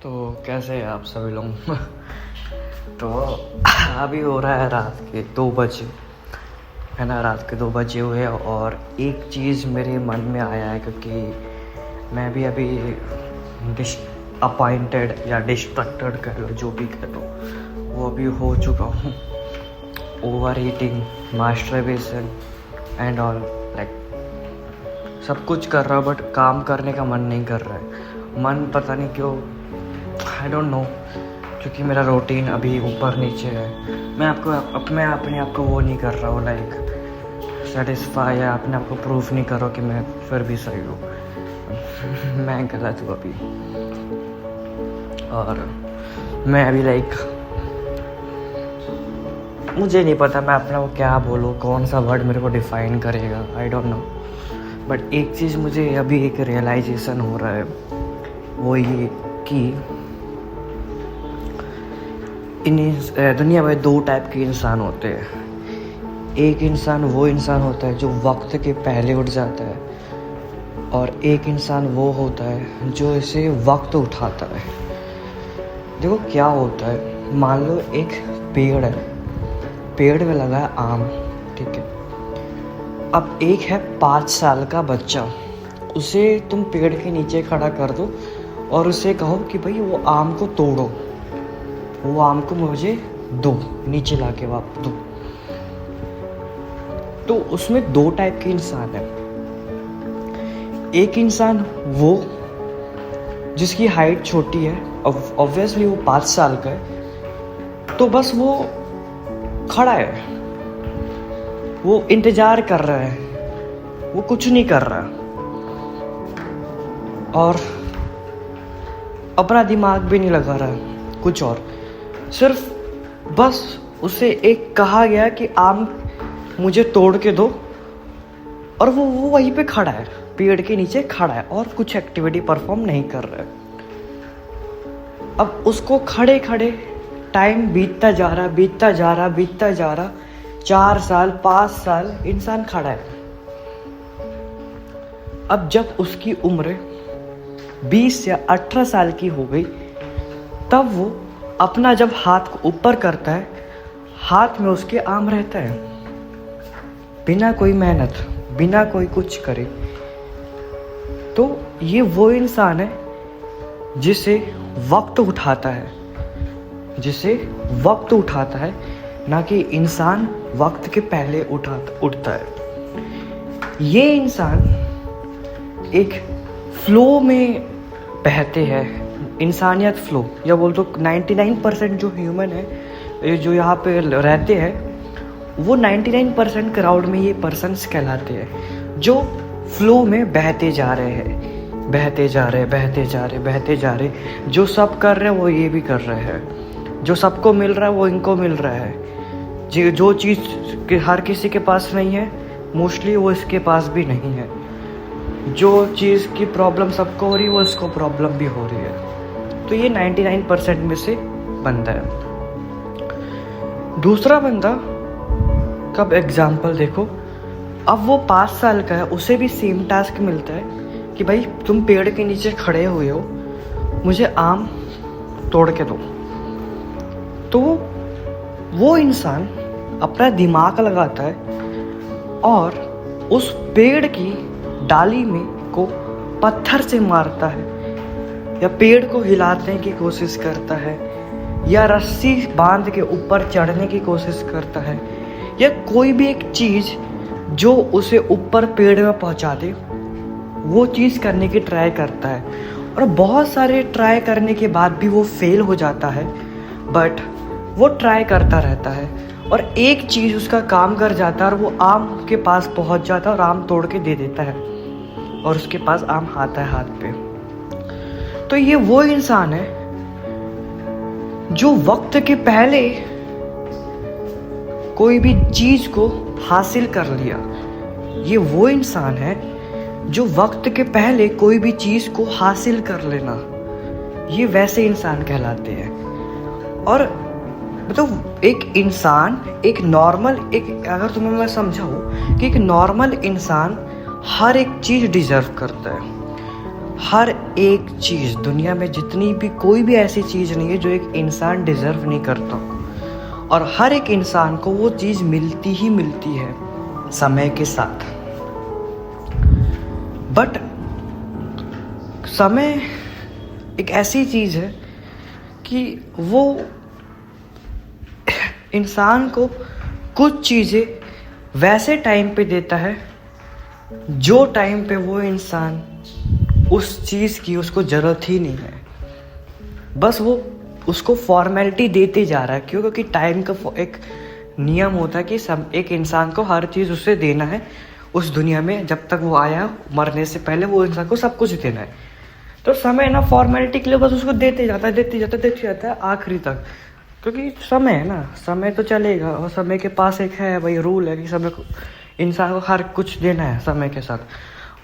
तो कैसे हैं आप सभी लोग। तो अभी हो रहा है रात के 2 बजे, है ना। रात के 2 बजे हुए और एक चीज़ मेरे मन में आया है, क्योंकि मैं भी अभी डिसअपॉइंटेड या डिस्ट्रैक्टेड कह लो, जो भी कह लो, वो अभी हो चुका हूँ। Over eating, masturbation and all, like सब कुछ कर रहा हूँ बट काम करने का मन नहीं कर रहा है। मन पता नहीं क्यों, आई डोंट नो, क्योंकि मेरा रूटीन अभी ऊपर नीचे है। मैं अपने आप को वो नहीं कर रहा हूँ, लाइक सेटिस्फाई या अपने आप को प्रूफ नहीं कर रहा हूँ कि मैं फिर भी सही हूँ। मैं गलत हूँ अभी। और मैं अभी लाइक मुझे नहीं पता मैं अपना वो क्या बोलूँ, कौन सा वर्ड मेरे को डिफाइन करेगा, आई डोंट नो। बट एक चीज़ मुझे अभी एक रियलाइजेशन हो रहा है, वो ये कि दुनिया में 2 टाइप के इंसान होते हैं। एक इंसान वो इंसान होता है जो वक्त के पहले उठ जाता है, और एक इंसान वो होता है जो इसे वक्त उठाता है। देखो क्या होता है, मान लो एक पेड़ है, पेड़ में लगा है आम, ठीक है। अब एक है 5 साल का बच्चा, उसे तुम पेड़ के नीचे खड़ा कर दो और उसे कहो कि भाई वो आम को तोड़ो, वो आम को मुझे दो, नीचे ला के वापस दो। तो उसमें 2 टाइप के इंसान है। एक इंसान वो जिसकी हाइट छोटी है, ऑब्वियसली वो 5 साल का है, तो बस वो खड़ा है, वो इंतजार कर रहा है, वो कुछ नहीं कर रहा और अपना दिमाग भी नहीं लगा रहा कुछ और। सिर्फ बस उसे एक कहा गया कि आम मुझे तोड़ के दो, और वो वहीं पे खड़ा है, पेड़ के नीचे खड़ा है और कुछ एक्टिविटी परफॉर्म नहीं कर रहा है। अब उसको खड़े खड़े टाइम बीतता जा रहा, 4 साल 5 साल इंसान खड़ा है। अब जब उसकी उम्र 20 या 18 साल की हो गई, तब वो अपना जब हाथ को ऊपर करता है, हाथ में उसके आम रहता है, बिना कोई मेहनत, बिना कोई कुछ करे। तो ये वो इंसान है जिसे वक्त उठाता है, ना कि इंसान वक्त के पहले उठता है। ये इंसान एक फ्लो में बहते हैं, इंसानियत फ्लो, या बोल दो 99% जो ह्यूमन है, जो यहाँ पे रहते हैं, वो 99% क्राउड में ये पर्सन्स कहलाते हैं, जो फ्लो में बहते जा रहे। जो सब कर रहे हैं वो ये भी कर रहे हैं, जो सबको मिल रहा है वो इनको मिल रहा है, जो चीज़ हर किसी के पास नहीं है मोस्टली वो इसके पास भी नहीं है, जो चीज़ की प्रॉब्लम सबको हो रही है वो इसको प्रॉब्लम भी हो रही है। तो ये 99% में से बंदा है। दूसरा बंदा कब एग्जाम्पल देखो, अब वो 5 साल का है, उसे भी सेम टास्क मिलता है कि भाई तुम पेड़ के नीचे खड़े हुए हो, मुझे आम तोड़ के दो। तो वो इंसान अपना दिमाग लगाता है और उस पेड़ की डाली में को पत्थर से मारता है, या पेड़ को हिलाने की कोशिश करता है, या रस्सी बांध के ऊपर चढ़ने की कोशिश करता है, या कोई भी एक चीज़ जो उसे ऊपर पेड़ में पहुंचा दे, वो चीज़ करने की ट्राई करता है। और बहुत सारे ट्राई करने के बाद भी वो फेल हो जाता है, बट वो ट्राई करता रहता है और एक चीज़ उसका काम कर जाता है, और वो आम के पास पहुंच जाता है और आम तोड़ के दे देता है, और उसके पास आम आता है हाथ पे। तो ये वो इंसान है जो वक्त के पहले कोई भी चीज़ को हासिल कर लिया। ये वो इंसान है जो वक्त के पहले कोई भी चीज़ को हासिल कर लेना, ये वैसे इंसान कहलाते हैं। और मतलब एक इंसान, एक नॉर्मल, एक अगर तुम्हें मैं समझाऊँ कि एक नॉर्मल इंसान हर एक चीज़ डिजर्व करता है। हर एक चीज़ दुनिया में जितनी भी, कोई भी ऐसी चीज़ नहीं है जो एक इंसान डिजर्व नहीं करता, और हर एक इंसान को वो चीज़ मिलती ही मिलती है समय के साथ। बट समय एक ऐसी चीज़ है कि वो इंसान को कुछ चीज़ें वैसे टाइम पे देता है जो टाइम पे वो इंसान उस चीज़ की उसको ज़रूरत ही नहीं है, बस वो उसको फॉर्मेलिटी देते जा रहा है। क्यों? क्योंकि टाइम का एक नियम होता है कि सब एक इंसान को हर चीज़ उसे देना है उस दुनिया में। जब तक वो आया, मरने से पहले वो इंसान को सब कुछ देना है। तो समय ना फॉर्मेलिटी के लिए बस उसको देते जाता है आखिरी तक, क्योंकि समय है ना, समय तो चलेगा। और समय के पास एक है भाई रूल है कि समय को, इंसान को हर कुछ देना है समय के साथ,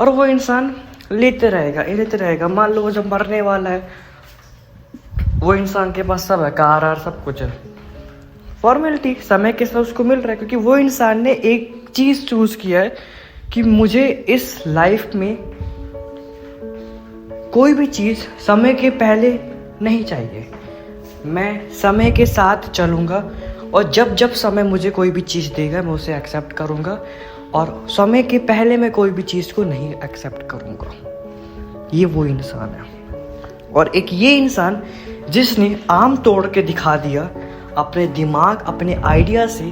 और वो इंसान लेते रहेगा। मान लो वो जब मरने वाला है, वो इंसान के पास सब है, कार सब कुछ है, फॉर्मेलिटी समय के साथ उसको मिल रहा है, क्योंकि वो इंसान ने एक चीज़ चूज किया है कि मुझे इस लाइफ में कोई भी चीज़ समय के पहले नहीं चाहिए। मैं समय के साथ चलूँगा, और जब जब समय मुझे कोई भी चीज़ देगा मैं उसे एक्सेप्ट करूँगा, और समय के पहले मैं कोई भी चीज़ को नहीं एक्सेप्ट करूँगा। ये वो इंसान है। और एक ये इंसान जिसने आम तोड़ के दिखा दिया अपने दिमाग, अपने आइडिया से,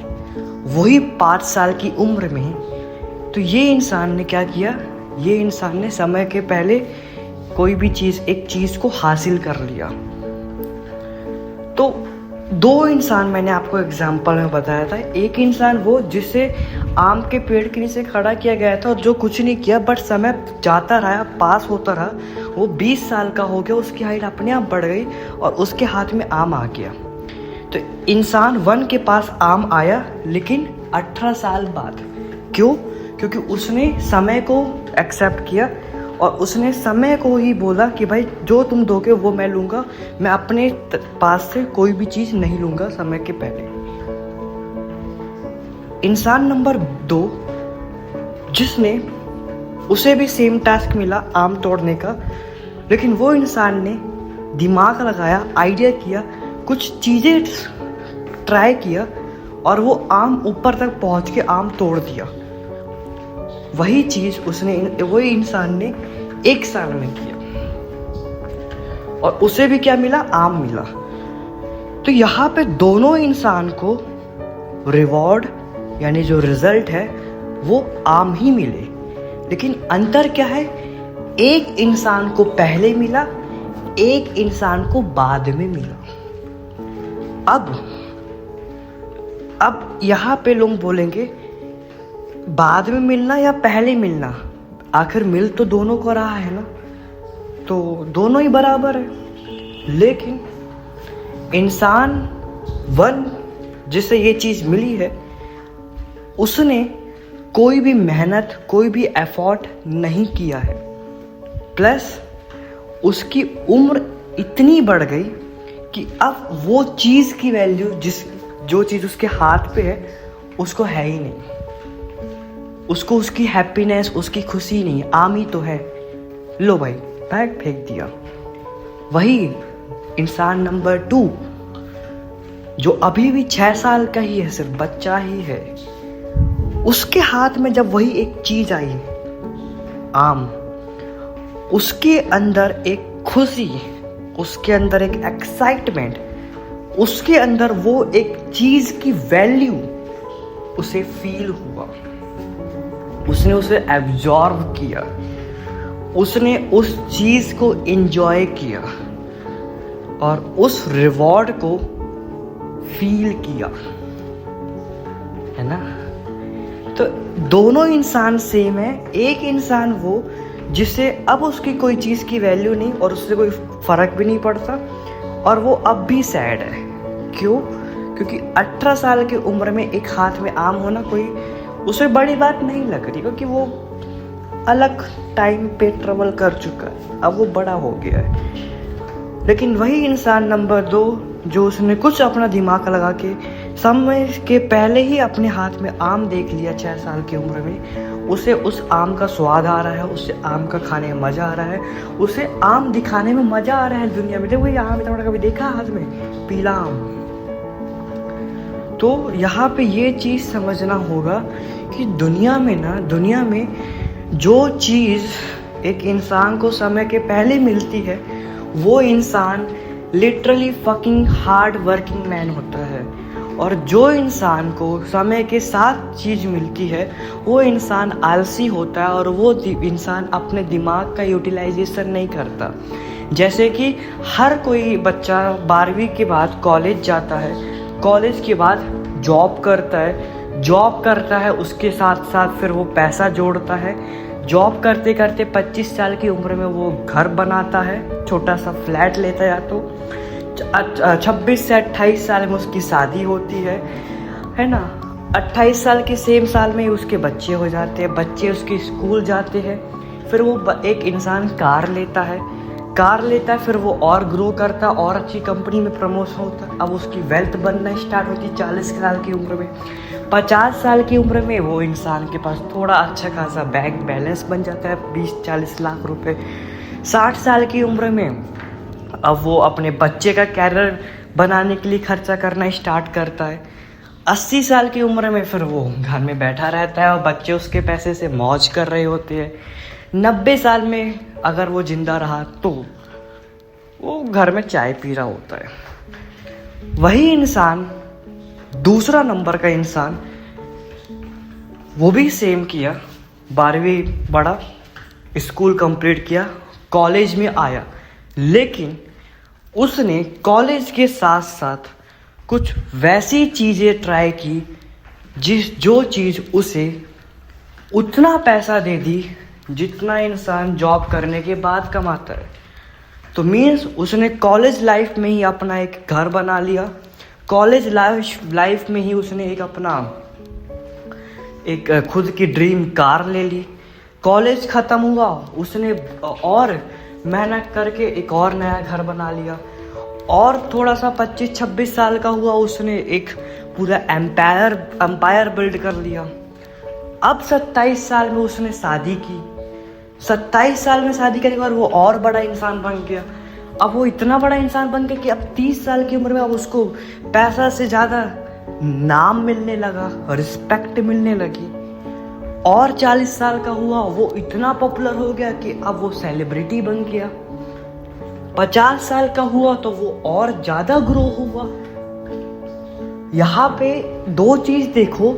वही 5 साल की उम्र में। तो ये इंसान ने क्या किया? ये इंसान ने समय के पहले कोई भी चीज़, एक चीज़ को हासिल कर लिया। तो 2 इंसान मैंने आपको एग्जाम्पल में बताया था। एक इंसान वो जिसे आम के पेड़ के नीचे खड़ा किया गया था और जो कुछ नहीं किया, बट समय जाता रहा, पास होता रहा, वो 20 साल का हो गया, उसकी हाइट अपने आप बढ़ गई और उसके हाथ में आम आ गया। तो इंसान 1 के पास आम आया, लेकिन 18 साल बाद। क्यों? क्योंकि उसने समय को एक्सेप्ट किया और उसने समय को ही बोला कि भाई जो तुम दोगे वो मैं लूँगा, मैं अपने पास से कोई भी चीज़ नहीं लूँगा समय के पहले। इंसान नंबर 2 जिसने, उसे भी सेम टास्क मिला आम तोड़ने का, लेकिन वो इंसान ने दिमाग लगाया, आइडिया किया, कुछ चीज़ें ट्राई किया और वो आम ऊपर तक पहुँच के आम तोड़ दिया। वही चीज़ वही इंसान ने 1 साल में किया और उसे भी क्या मिला? आम मिला। तो यहाँ पे दोनों इंसान को रिवॉर्ड यानी जो रिजल्ट है वो आम ही मिले, लेकिन अंतर क्या है? एक इंसान को पहले मिला, एक इंसान को बाद में मिला। अब यहाँ पे लोग बोलेंगे बाद में मिलना या पहले मिलना, आखिर मिल तो दोनों को रहा है ना, तो दोनों ही बराबर है। लेकिन इंसान 1 जिसे ये चीज़ मिली है, उसने कोई भी मेहनत, कोई भी एफर्ट नहीं किया है, प्लस उसकी उम्र इतनी बढ़ गई कि अब वो चीज़ की वैल्यू, जो चीज़ उसके हाथ पे है, उसको है ही नहीं। उसको उसकी हैप्पीनेस, उसकी खुशी नहीं, आम ही तो है, लो भाई बैग फेंक दिया। वही इंसान नंबर 2 जो अभी भी 6 साल का ही है, सिर्फ बच्चा ही है, उसके हाथ में जब वही एक चीज आई, आम, उसके अंदर एक खुशी, उसके अंदर एक एक्साइटमेंट, उसके अंदर वो एक चीज की वैल्यू उसे फील हुआ, उसने उसे एब्जॉर्ब किया, उसने उस चीज को एंजॉय किया और उस रिवॉर्ड को फील किया, है ना। तो दोनों इंसान सेम है। एक इंसान वो जिसे अब उसकी कोई चीज़ की वैल्यू नहीं और उससे कोई फर्क भी नहीं पड़ता, और वो अब भी सैड है। क्यों? क्योंकि 18 साल की उम्र में एक हाथ में आम होना कोई उसे बड़ी बात नहीं लग रही, क्योंकि वो अलग टाइम पे ट्रेवल कर चुका है, अब वो बड़ा हो गया है। लेकिन वही इंसान नंबर 2 जो उसने कुछ अपना दिमाग लगा के समय के पहले ही अपने हाथ में आम देख लिया 6 साल की उम्र में, उसे उस आम का स्वाद आ रहा है, उसे आम का खाने में मज़ा आ रहा है, उसे आम दिखाने में मज़ा आ रहा है दुनिया में। देखो ये आम इतना बड़ा कभी देखा हाथ में, पीला आम। तो यहाँ पे ये चीज़ समझना होगा कि दुनिया में जो चीज़ एक इंसान को समय के पहले मिलती है, वो इंसान literally fucking hard working man होता है। और जो इंसान को समय के साथ चीज़ मिलती है, वो इंसान आलसी होता है और वो इंसान अपने दिमाग का यूटिलाइजेशन नहीं करता। जैसे कि हर कोई बच्चा 12वीं के बाद कॉलेज जाता है, कॉलेज के बाद जॉब करता है, उसके साथ साथ फिर वो पैसा जोड़ता है। जॉब करते करते 25 साल की उम्र में वो घर बनाता है, छोटा सा फ्लैट लेता है, या तो 26 से 28 साल में उसकी शादी होती है ना। 28 साल के सेम साल में उसके बच्चे हो जाते हैं, बच्चे उसके स्कूल जाते हैं। फिर वो एक इंसान कार लेता है, फिर वो और ग्रो करता है, और अच्छी कंपनी में प्रमोशन होता है। अब उसकी वेल्थ बनना स्टार्ट होती है 40 साल की उम्र में। 50 साल की उम्र में वो इंसान के पास थोड़ा अच्छा खासा बैंक बैलेंस बन जाता है, 20-40 लाख रुपए। 60 साल की उम्र में अब वो अपने बच्चे का कैरियर बनाने के लिए खर्चा करना स्टार्ट करता है। 80 साल की उम्र में फिर वो घर में बैठा रहता है और बच्चे उसके पैसे से मौज कर रहे होते हैं। 90 साल में अगर वो जिंदा रहा तो वो घर में चाय पी रहा होता है। वही इंसान, दूसरा नंबर का इंसान, वो भी सेम किया, 12वीं पढ़ा, स्कूल कंप्लीट किया, कॉलेज में आया, लेकिन उसने कॉलेज के साथ साथ कुछ वैसी चीज़ें ट्राई की जो चीज़ उसे उतना पैसा दे दी जितना इंसान जॉब करने के बाद कमाता है। तो मीन्स उसने कॉलेज लाइफ में ही अपना एक घर बना लिया, कॉलेज लाइफ में ही उसने एक खुद की ड्रीम कार ले ली। कॉलेज ख़त्म हुआ, उसने और मेहनत करके एक और नया घर बना लिया, और थोड़ा सा 25-26 साल का हुआ, उसने एक पूरा एम्पायर बिल्ड कर लिया। अब 27 साल में उसने शादी की। 27 साल में शादी करने के बाद वो और बड़ा इंसान बन गया। अब वो इतना बड़ा इंसान बन गया कि अब 30 साल की उम्र में अब उसको पैसा से ज़्यादा नाम मिलने लगा, रिस्पेक्ट मिलने लगी। और 40 साल का हुआ, वो इतना पॉपुलर हो गया कि अब वो सेलिब्रिटी बन गया। 50 साल का हुआ तो वो और ज़्यादा ग्रो हुआ। यहाँ पे दो चीज़ देखो,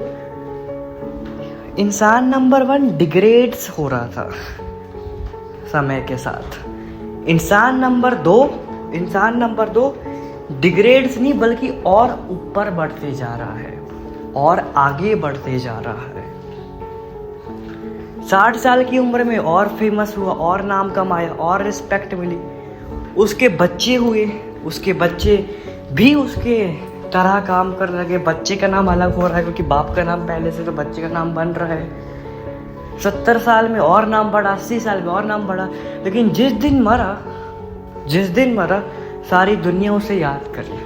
इंसान नंबर 1 डिग्रेड्स हो रहा था समय के साथ। इंसान नंबर दो डिग्रेड्स नहीं बल्कि और ऊपर बढ़ते जा रहा है और आगे बढ़ते जा रहा है। 60 साल की उम्र में और फेमस हुआ, और नाम कमाया, और रिस्पेक्ट मिली। उसके बच्चे हुए, उसके बच्चे भी उसके तरह काम करने लगे। बच्चे का नाम अलग हो रहा है क्योंकि बाप का नाम पहले से, तो बच्चे का नाम बन रहा है। 70 साल में और नाम बढ़ा, 80 साल में और नाम बढ़ा। लेकिन जिस दिन मरा सारी दुनिया उसे याद करे,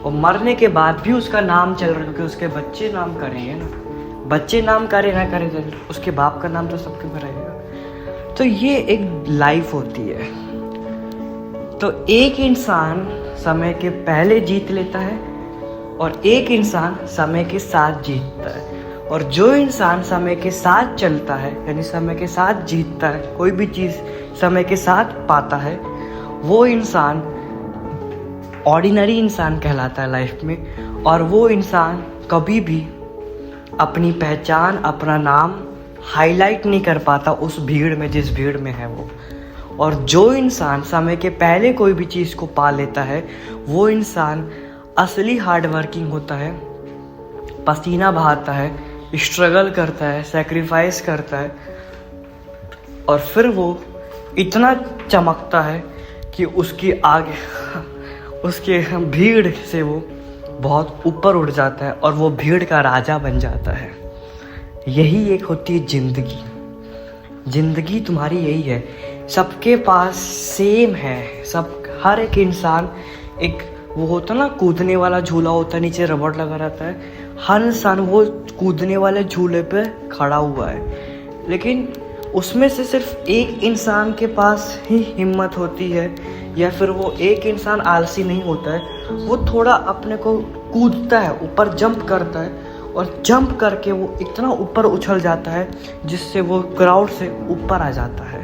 और मरने के बाद भी उसका नाम चल रहा है क्योंकि उसके बच्चे नाम करेंगे ना। बच्चे नाम करे ना करे, उसके बाप का नाम तो सबके में रहेगा। तो ये एक लाइफ होती है। तो एक इंसान समय के पहले जीत लेता है और एक इंसान समय के साथ जीतता है। और जो इंसान समय के साथ चलता है, यानी समय के साथ जीतता है, कोई भी चीज़ समय के साथ पाता है, वो इंसान ऑर्डिनरी इंसान कहलाता है लाइफ में। और वो इंसान कभी भी अपनी पहचान, अपना नाम हाईलाइट नहीं कर पाता उस भीड़ में, जिस भीड़ में है वो। और जो इंसान समय के पहले कोई भी चीज़ को पा लेता है, वो इंसान असली हार्ड वर्किंग होता है, पसीना बहाता है, स्ट्रगल करता है, सेक्रीफाइस करता है, और फिर वो इतना चमकता है कि उसके भीड़ से वो बहुत ऊपर उठ जाता है और वो भीड़ का राजा बन जाता है। यही एक होती है जिंदगी तुम्हारी यही है। सबके पास सेम है, हर एक इंसान एक वो होता ना कूदने वाला झूला होता है, नीचे रबड़ लगा रहता है, हर इंसान वो कूदने वाले झूले पे खड़ा हुआ है, लेकिन उसमें से सिर्फ एक इंसान के पास ही हिम्मत होती है, या फिर वो एक इंसान आलसी नहीं होता है, वो थोड़ा अपने को कूदता है, ऊपर जंप करता है, और जंप करके वो इतना ऊपर उछल जाता है जिससे वो क्राउड से ऊपर आ जाता है।